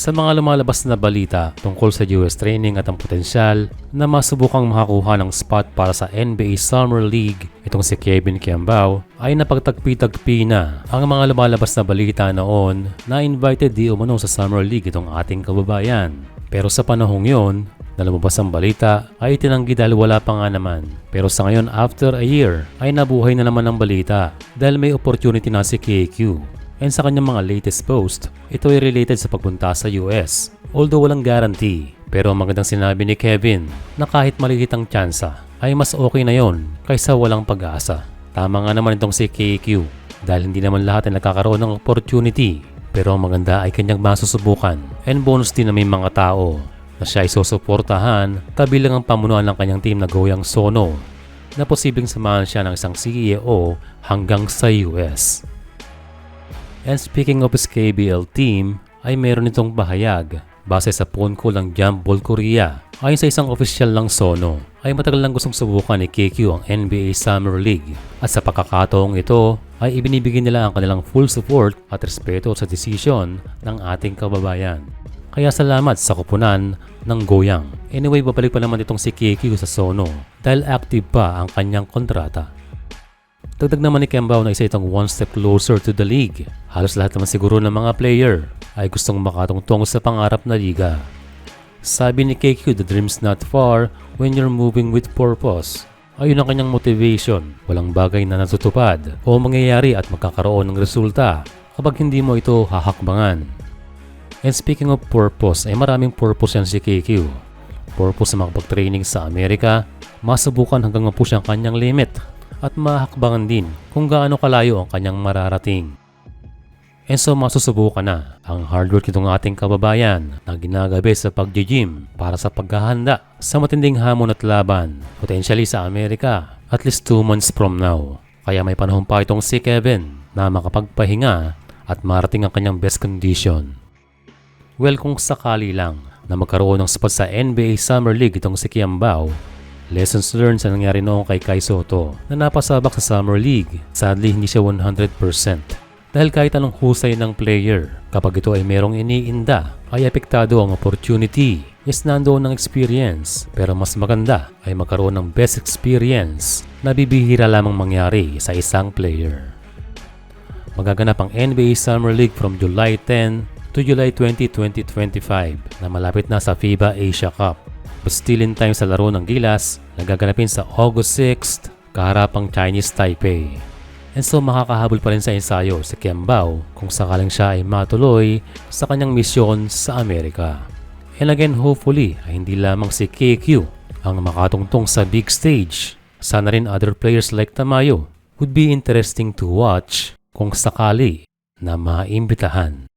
Sa mga lumalabas na balita tungkol sa US training at ang potensyal na masubukang makakuha ng spot para sa NBA Summer League, itong si Kevin Kiambao ay napagtagpi-tagpi na. Ang mga lumalabas na balita noon na invited di umano sa Summer League itong ating kababayan. Pero sa panahong yon, na lumabas ang balita ay tinanggi dahil wala pa nga naman. Pero sa ngayon, after a year, ay nabuhay na naman ang balita dahil may opportunity na si KQ. And sa kanyang mga latest post, ito ay related sa pagpunta sa US. Although walang guarantee, pero magandang sinabi ni Kevin na kahit maliit ang tsansa ay mas okay na yon kaysa walang pag-asa. Tama nga naman itong si KQ dahil hindi naman lahat ay nakakaroon ng opportunity. Pero ang maganda ay kanyang masusubukan. And bonus din na may mga tao na siya ay susuportahan kabilang ang pamunuan ng kanyang team na Goyang Sono na posibleng samahan siya ng isang CEO hanggang sa US. And speaking of his KBL team, ay meron itong bahayag base sa phone call ng Jump Ball Korea. Ayon sa isang official ng Sono, ay matagal lang gustong subukan ni KQ ang NBA Summer League. At sa pagkakataong ito, ay ibinibigay nila ang kanilang full support at respeto sa desisyon ng ating kababayan. Kaya salamat sa kupunan ng Goyang. Anyway, babalik pa naman itong si KQ sa Sono dahil active pa ang kanyang kontrata. Dagdag naman ni Kiambao na isa itong one step closer to the league. Halos lahat naman siguro ng mga player ay gustong makatungtong sa pangarap na liga. Sabi ni KQ, the dream's not far when you're moving with purpose. Ayun ang kanyang motivation. Walang bagay na natutupad o mangyayari at magkakaroon ng resulta kapag hindi mo ito hahakbangan. And speaking of purpose, ay maraming purpose yan si KQ. Purpose na makapag-training sa Amerika, masubukan hanggang mapush ang kanyang limit at mahakbangan din kung gaano kalayo ang kanyang mararating. And so masusubukan na ang hard work nitong ating kababayan na ginagabi sa pag-gym para sa paghahanda sa matinding hamon at laban, potentially sa Amerika, at least 2 months from now. Kaya may panahon pa itong si Kevin na makapagpahinga at marating ang kanyang best condition. Well, kung sakali lang na magkaroon ng spot sa NBA Summer League itong si Kiambao, lessons learned sa nangyari noong kay Kai Sotto na napasabak sa Summer League. Sadly, hindi siya 100%. Dahil kahit anong husay ng player, kapag ito ay merong iniinda, ay apektado ang opportunity. Yes, nandoon ng experience, pero mas maganda ay magkaroon ng best experience na bibihira lamang mangyari sa isang player. Magaganap ang NBA Summer League from July 10 to July 20, 2025 na malapit na sa FIBA Asia Cup. But still in time sa laro ng Gilas na gaganapin sa August 6th kaharapang Chinese Taipei. And so makakahabol pa rin sa ensayo si Kiambao kung sakaling siya ay matuloy sa kanyang misyon sa Amerika. And again, hopefully ay hindi lamang si KQ ang makatungtong sa big stage. Sana rin other players like Tamayo would be interesting to watch kung sakali na maimbitahan.